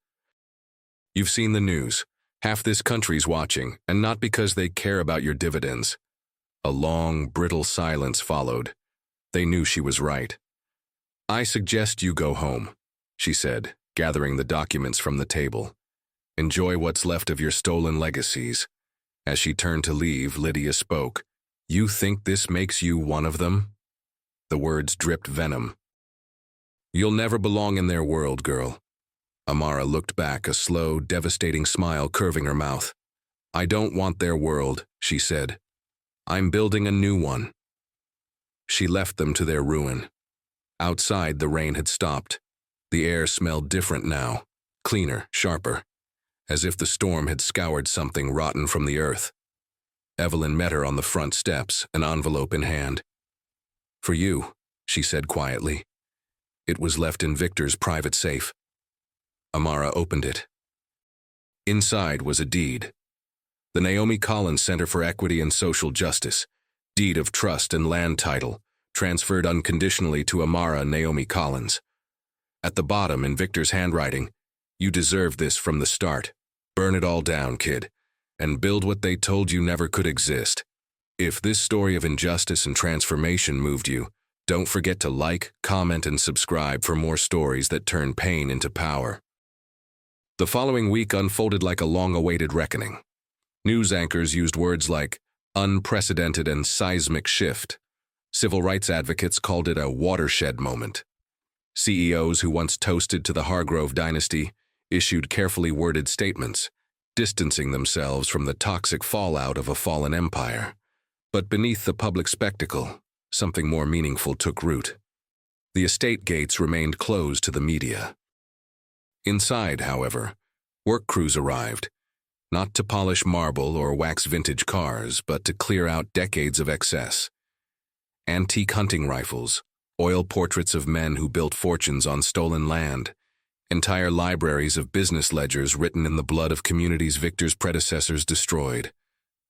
You've seen the news. Half this country's watching, and not because they care about your dividends." A long, brittle silence followed. They knew she was right. "I suggest you go home," she said, gathering the documents from the table. "Enjoy what's left of your stolen legacies." As she turned to leave, Lydia spoke. "You think this makes you one of them?" The words dripped venom. "You'll never belong in their world, girl." Amara looked back, a slow, devastating smile curving her mouth. "I don't want their world," she said. "I'm building a new one." She left them to their ruin. Outside, the rain had stopped. The air smelled different now, cleaner, sharper, as if the storm had scoured something rotten from the earth. Evelyn met her on the front steps, an envelope in hand. "For you," she said quietly. It was left in Victor's private safe. Amara opened it. Inside was a deed. The Naomi Collins Center for Equity and Social Justice, deed of trust and land title, transferred unconditionally to Amara Naomi Collins. At the bottom, in Victor's handwriting, "You deserved this from the start. Burn it all down, kid, and build what they told you never could exist." If this story of injustice and transformation moved you, don't forget to like, comment, and subscribe for more stories that turn pain into power. The following week unfolded like a long-awaited reckoning. News anchors used words like unprecedented and seismic shift. Civil rights advocates called it a watershed moment. CEOs who once toasted to the Hargrove dynasty issued carefully worded statements, distancing themselves from the toxic fallout of a fallen empire. But beneath the public spectacle, something more meaningful took root. The estate gates remained closed to the media. Inside, however, work crews arrived, not to polish marble or wax vintage cars, but to clear out decades of excess. Antique hunting rifles, oil portraits of men who built fortunes on stolen land, entire libraries of business ledgers written in the blood of communities Victor's predecessors destroyed.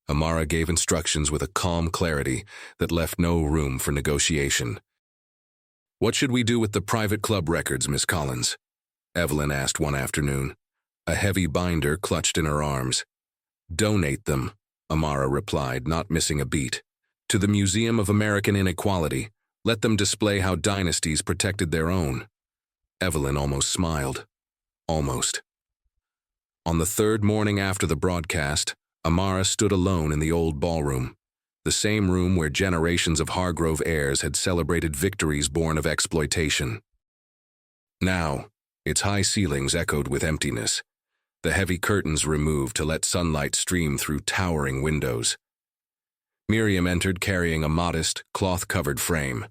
Amara gave instructions with a calm clarity that left no room for negotiation. "What should we do with the private club records, Miss Collins?" Evelyn asked one afternoon, a heavy binder clutched in her arms. "Donate them," Amara replied, not missing a beat. "To the Museum of American Inequality, Let them display how dynasties protected their own. Evelyn almost smiled. Almost. On the third morning after the broadcast, Amara stood alone in the old ballroom, the same room where generations of Hargrove heirs had celebrated victories born of exploitation. Now, its high ceilings echoed with emptiness, the heavy curtains removed to let sunlight stream through towering windows. Miriam entered carrying a modest, cloth-covered frame.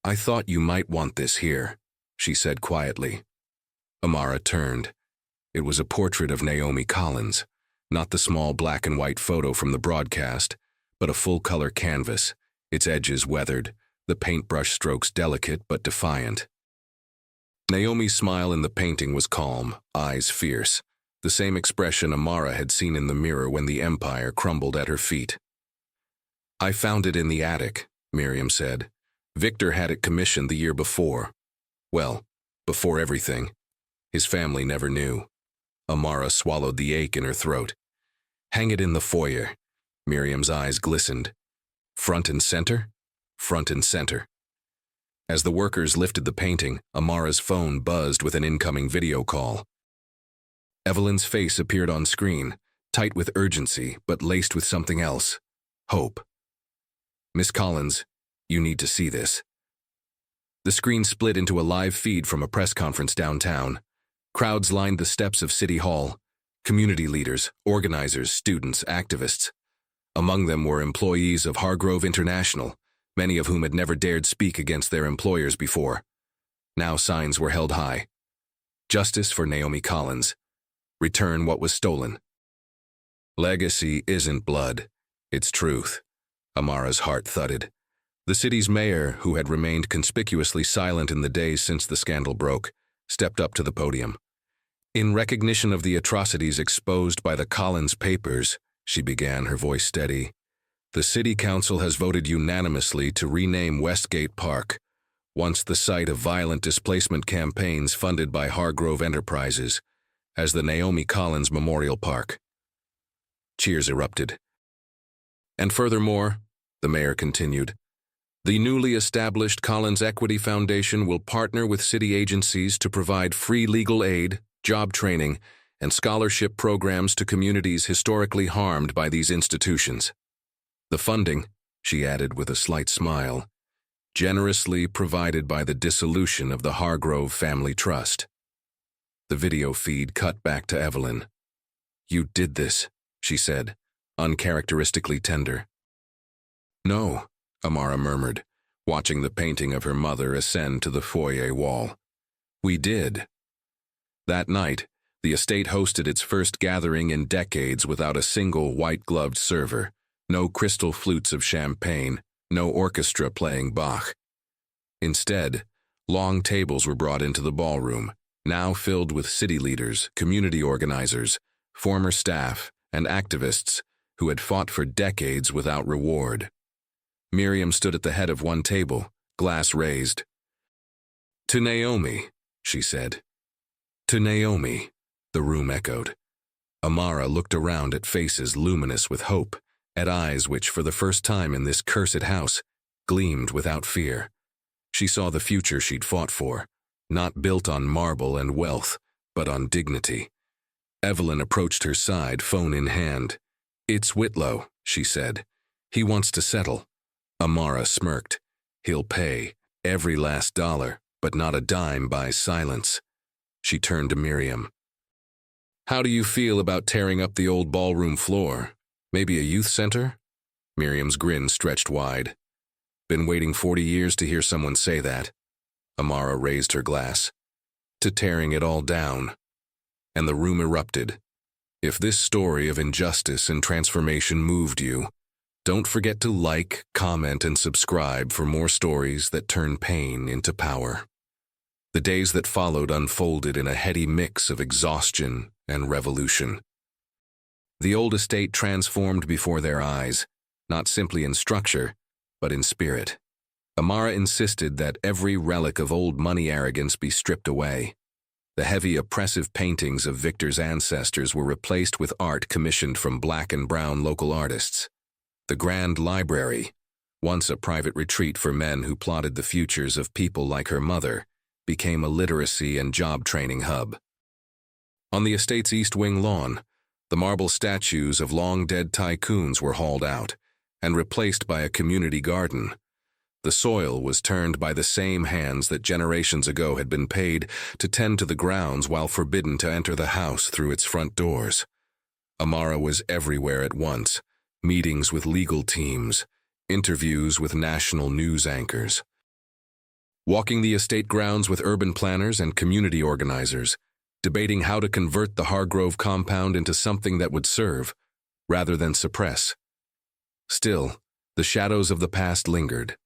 "I thought you might want this here," she said quietly. Amara turned. It was a portrait of Naomi Collins, not the small black and white photo from the broadcast, but a full-color canvas, its edges weathered, the paintbrush strokes delicate but defiant. Naomi's smile in the painting was calm, eyes fierce, the same expression Amara had seen in the mirror when the empire crumbled at her feet. "I found it in the attic," Miriam said. "Victor had it commissioned the year before. Well, before everything. His family never knew." Amara swallowed the ache in her throat. "Hang it in the foyer." Miriam's eyes glistened. "Front and center?" "Front and center." As the workers lifted the painting, Amara's phone buzzed with an incoming video call. Evelyn's face appeared on screen, tight with urgency, but laced with something else. Hope. "Miss Collins, you need to see this." The screen split into a live feed from a press conference downtown. Crowds lined the steps of City Hall. Community leaders, organizers, students, activists. Among them were employees of Hargrove International, many of whom had never dared speak against their employers before. Now signs were held high. Justice for Naomi Collins. Return what was stolen. Legacy isn't blood, it's truth. Amara's heart thudded. The city's mayor, who had remained conspicuously silent in the days since the scandal broke, stepped up to the podium. "In recognition of the atrocities exposed by the Collins papers," she began, her voice steady, "the City Council has voted unanimously to rename Westgate Park, once the site of violent displacement campaigns funded by Hargrove Enterprises, as the Naomi Collins Memorial Park." Cheers erupted. "And furthermore," the mayor continued, "the newly established Collins Equity Foundation will partner with city agencies to provide free legal aid, job training, and scholarship programs to communities historically harmed by these institutions. The funding," she added with a slight smile, "generously provided by the dissolution of the Hargrove Family Trust." The video feed cut back to Evelyn. "You did this," she said, uncharacteristically tender. "No," Amara murmured, watching the painting of her mother ascend to the foyer wall. "We did." That night, the estate hosted its first gathering in decades without a single white-gloved server, no crystal flutes of champagne, no orchestra playing Bach. Instead, long tables were brought into the ballroom, now filled with city leaders, community organizers, former staff, and activists who had fought for decades without reward. Miriam stood at the head of one table, glass raised. "To Naomi," she said. "To Naomi," the room echoed. Amara looked around at faces luminous with hope, at eyes which, for the first time in this cursed house, gleamed without fear. She saw the future she'd fought for, not built on marble and wealth, but on dignity. Evelyn approached her side, phone in hand. "It's Whitlow," she said. "He wants to settle." Amara smirked. "He'll pay, every last dollar, but not a dime buys silence." She turned to Miriam. "How do you feel about tearing up the old ballroom floor? Maybe a youth center?" Miriam's grin stretched wide. "Been waiting 40 years to hear someone say that." Amara raised her glass. "To tearing it all down." And the room erupted. If this story of injustice and transformation moved you, don't forget to like, comment, and subscribe for more stories that turn pain into power. The days that followed unfolded in a heady mix of exhaustion and revolution. The old estate transformed before their eyes, not simply in structure, but in spirit. Amara insisted that every relic of old money arrogance be stripped away. The heavy, oppressive paintings of Victor's ancestors were replaced with art commissioned from black and brown local artists. The grand library, once a private retreat for men who plotted the futures of people like her mother, became a literacy and job training hub. On the estate's East Wing lawn, the marble statues of long-dead tycoons were hauled out and replaced by a community garden. The soil was turned by the same hands that generations ago had been paid to tend to the grounds while forbidden to enter the house through its front doors. Amara was everywhere at once, meetings with legal teams, interviews with national news anchors. Walking the estate grounds with urban planners and community organizers, debating how to convert the Hargrove compound into something that would serve, rather than suppress. Still, the shadows of the past lingered.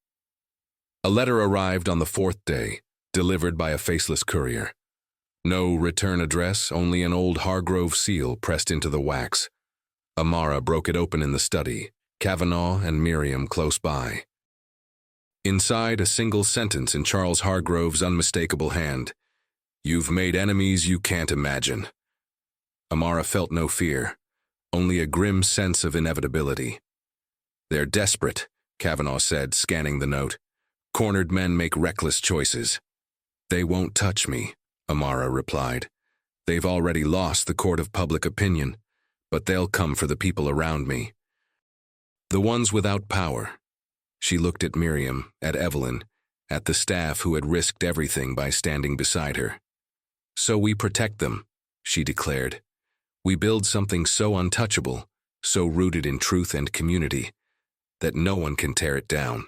A letter arrived on the fourth day, delivered by a faceless courier. No return address, only an old Hargrove seal pressed into the wax. Amara broke it open in the study, Kavanaugh and Miriam close by. Inside, a single sentence in Charles Hargrove's unmistakable hand. "You've made enemies you can't imagine." Amara felt no fear, only a grim sense of inevitability. "They're desperate," Kavanaugh said, scanning the note. "Cornered men make reckless choices." "They won't touch me," Amara replied. "They've already lost the court of public opinion, but they'll come for the people around me. The ones without power." She looked at Miriam, at Evelyn, at the staff who had risked everything by standing beside her. "So we protect them," she declared. "We build something so untouchable, so rooted in truth and community, that no one can tear it down."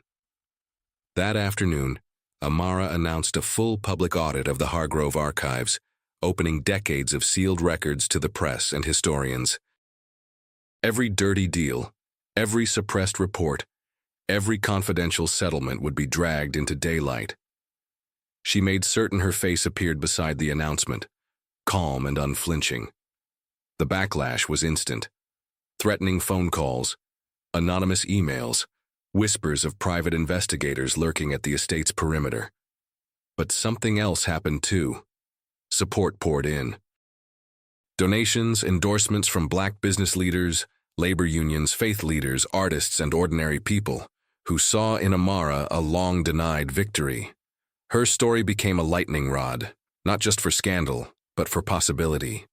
That afternoon, Amara announced a full public audit of the Hargrove archives, opening decades of sealed records to the press and historians. Every dirty deal, every suppressed report, every confidential settlement would be dragged into daylight. She made certain her face appeared beside the announcement, calm and unflinching. The backlash was instant. Threatening phone calls, anonymous emails, whispers of private investigators lurking at the estate's perimeter. But something else happened too. Support poured in. Donations, endorsements from black business leaders, labor unions, faith leaders, artists, and ordinary people who saw in Amara a long-denied victory. Her story became a lightning rod, not just for scandal, but for possibility.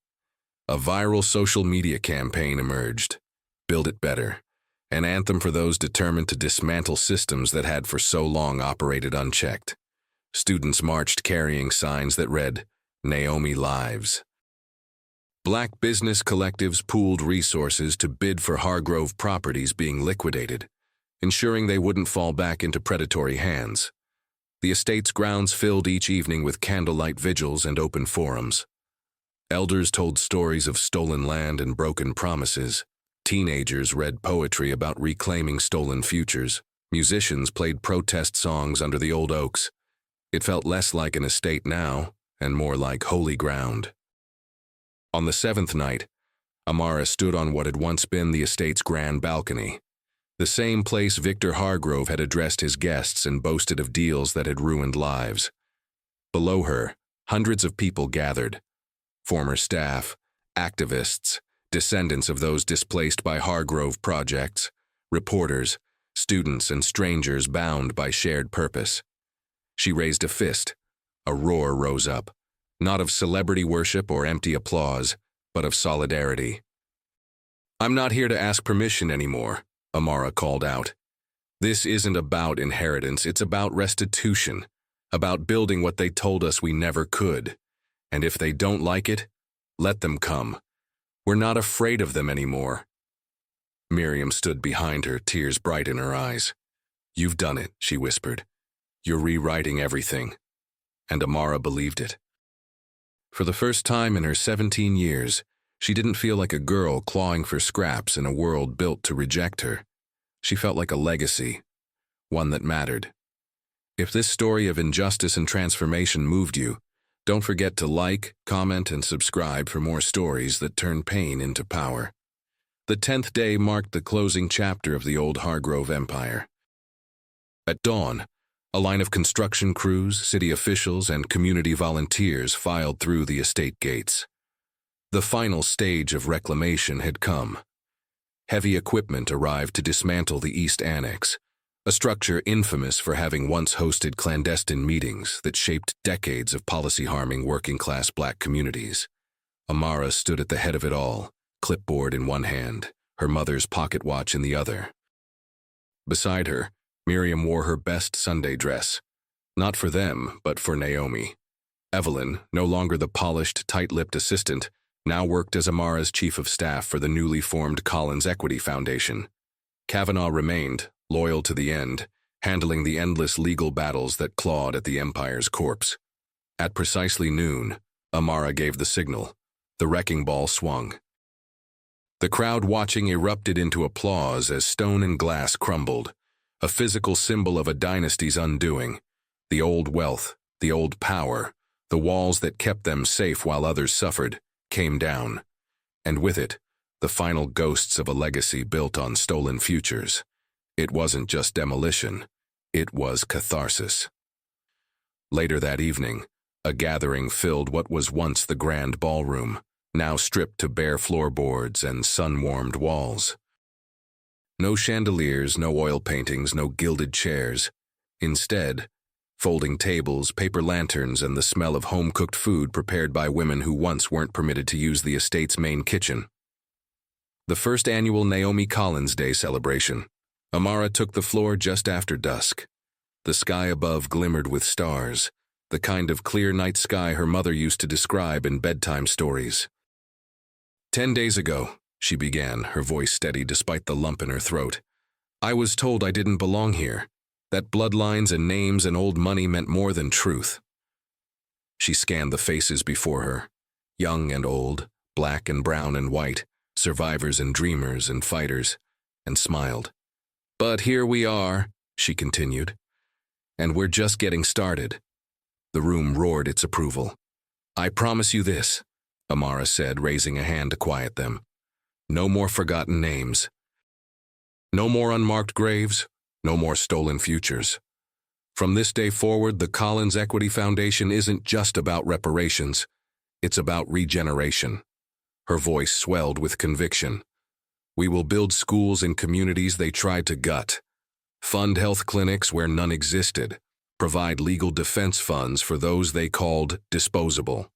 A viral social media campaign emerged. Build It Better, an anthem for those determined to dismantle systems that had for so long operated unchecked. Students marched carrying signs that read, "Naomi Lives." Black business collectives pooled resources to bid for Hargrove properties being liquidated, ensuring they wouldn't fall back into predatory hands. The estate's grounds filled each evening with candlelight vigils and open forums. Elders told stories of stolen land and broken promises. Teenagers read poetry about reclaiming stolen futures. Musicians played protest songs under the old oaks. It felt less like an estate now, and more like holy ground. On the seventh night, Amara stood on what had once been the estate's grand balcony, the same place Victor Hargrove had addressed his guests and boasted of deals that had ruined lives. Below her, hundreds of people gathered, former staff, activists, descendants of those displaced by Hargrove projects, reporters, students, and strangers bound by shared purpose. She raised a fist. A roar rose up, not of celebrity worship or empty applause, but of solidarity. "I'm not here to ask permission anymore," Amara called out. "This isn't about inheritance, it's about restitution, about building what they told us we never could. And if they don't like it, let them come. We're not afraid of them anymore." Miriam stood behind her, tears bright in her eyes. "You've done it," she whispered. "You're rewriting everything." And Amara believed it. For the first time in her 17 years, she didn't feel like a girl clawing for scraps in a world built to reject her. She felt like a legacy, one that mattered. If this story of injustice and transformation moved you, don't forget to like, comment, and subscribe for more stories that turn pain into power. The 10th day marked the closing chapter of the old Hargrove empire. At dawn, a line of construction crews, city officials, and community volunteers filed through the estate gates. The final stage of reclamation had come. Heavy equipment arrived to dismantle the East Annex, a structure infamous for having once hosted clandestine meetings that shaped decades of policy-harming working-class black communities. Amara stood at the head of it all, clipboard in one hand, her mother's pocket watch in the other. Beside her, Miriam wore her best Sunday dress, not for them, but for Naomi. Evelyn, no longer the polished, tight-lipped assistant, now worked as Amara's chief of staff for the newly formed Collins Equity Foundation. Kavanaugh remained, loyal to the end, handling the endless legal battles that clawed at the empire's corpse. At precisely noon, Amara gave the signal. The wrecking ball swung. The crowd watching erupted into applause as stone and glass crumbled, a physical symbol of a dynasty's undoing. The old wealth, the old power, the walls that kept them safe while others suffered, came down. And with it, the final ghosts of a legacy built on stolen futures. It wasn't just demolition, it was catharsis. Later that evening, a gathering filled what was once the grand ballroom, now stripped to bare floorboards and sun-warmed walls. No chandeliers, no oil paintings, no gilded chairs. Instead, folding tables, paper lanterns, and the smell of home-cooked food prepared by women who once weren't permitted to use the estate's main kitchen. The first annual Naomi Collins Day celebration. Amara took the floor just after dusk. The sky above glimmered with stars, the kind of clear night sky her mother used to describe in bedtime stories. 10 days ago, she began, her voice steady despite the lump in her throat, I was told I didn't belong here, that bloodlines and names and old money meant more than truth. She scanned the faces before her, young and old, black and brown and white, survivors and dreamers and fighters, and smiled. But here we are, she continued, and we're just getting started. The room roared its approval. I promise you this, Amara said, raising a hand to quiet them. No more forgotten names. No more unmarked graves, no more stolen futures. From this day forward, the Collins Equity Foundation isn't just about reparations, it's about regeneration. Her voice swelled with conviction. We will build schools in communities they tried to gut, fund health clinics where none existed, provide legal defense funds for those they called disposable.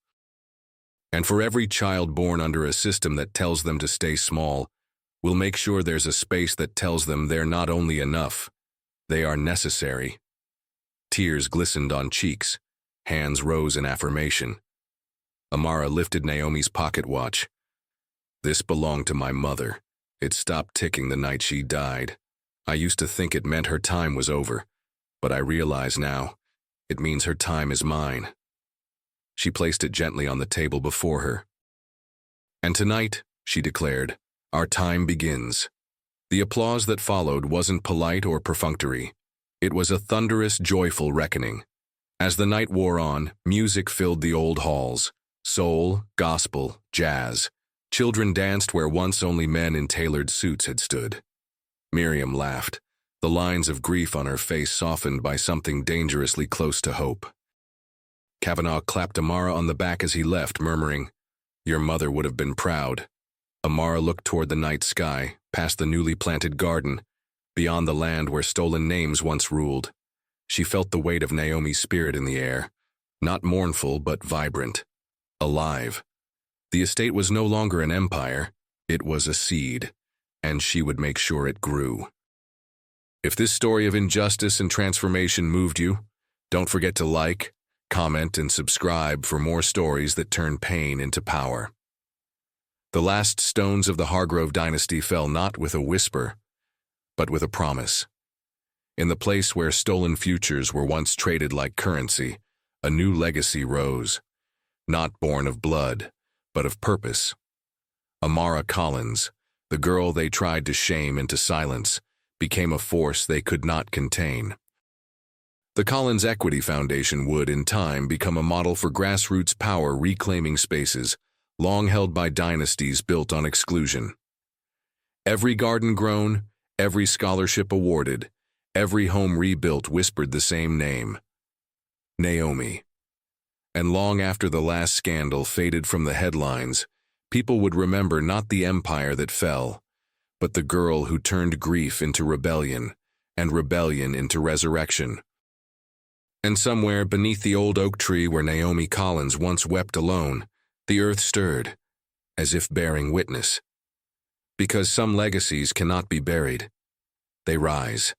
And for every child born under a system that tells them to stay small, we'll make sure there's a space that tells them they're not only enough, they are necessary. Tears glistened on cheeks, hands rose in affirmation. Amara lifted Naomi's pocket watch. This belonged to my mother. It stopped ticking the night she died. I used to think it meant her time was over, but I realize now, it means her time is mine. She placed it gently on the table before her. And tonight, she declared, our time begins. The applause that followed wasn't polite or perfunctory. It was a thunderous, joyful reckoning. As the night wore on, music filled the old halls. Soul, gospel, jazz. Children danced where once only men in tailored suits had stood. Miriam laughed, the lines of grief on her face softened by something dangerously close to hope. Kavanaugh clapped Amara on the back as he left, murmuring, Your mother would have been proud. Amara looked toward the night sky, past the newly planted garden, beyond the land where stolen names once ruled. She felt the weight of Naomi's spirit in the air, not mournful but vibrant, alive. The estate was no longer an empire, it was a seed, and she would make sure it grew. If this story of injustice and transformation moved you, don't forget to like, comment, and subscribe for more stories that turn pain into power. The last stones of the Hargrove dynasty fell not with a whisper, but with a promise. In the place where stolen futures were once traded like currency, a new legacy rose, not born of blood, but of purpose. Amara Collins, the girl they tried to shame into silence, became a force they could not contain. The Collins Equity Foundation would, in time, become a model for grassroots power reclaiming spaces long held by dynasties built on exclusion. Every garden grown, every scholarship awarded, every home rebuilt whispered the same name, Naomi. And long after the last scandal faded from the headlines, people would remember not the empire that fell, but the girl who turned grief into rebellion and rebellion into resurrection. And somewhere beneath the old oak tree where Naomi Collins once wept alone, the earth stirred, as if bearing witness. Because some legacies cannot be buried, they rise.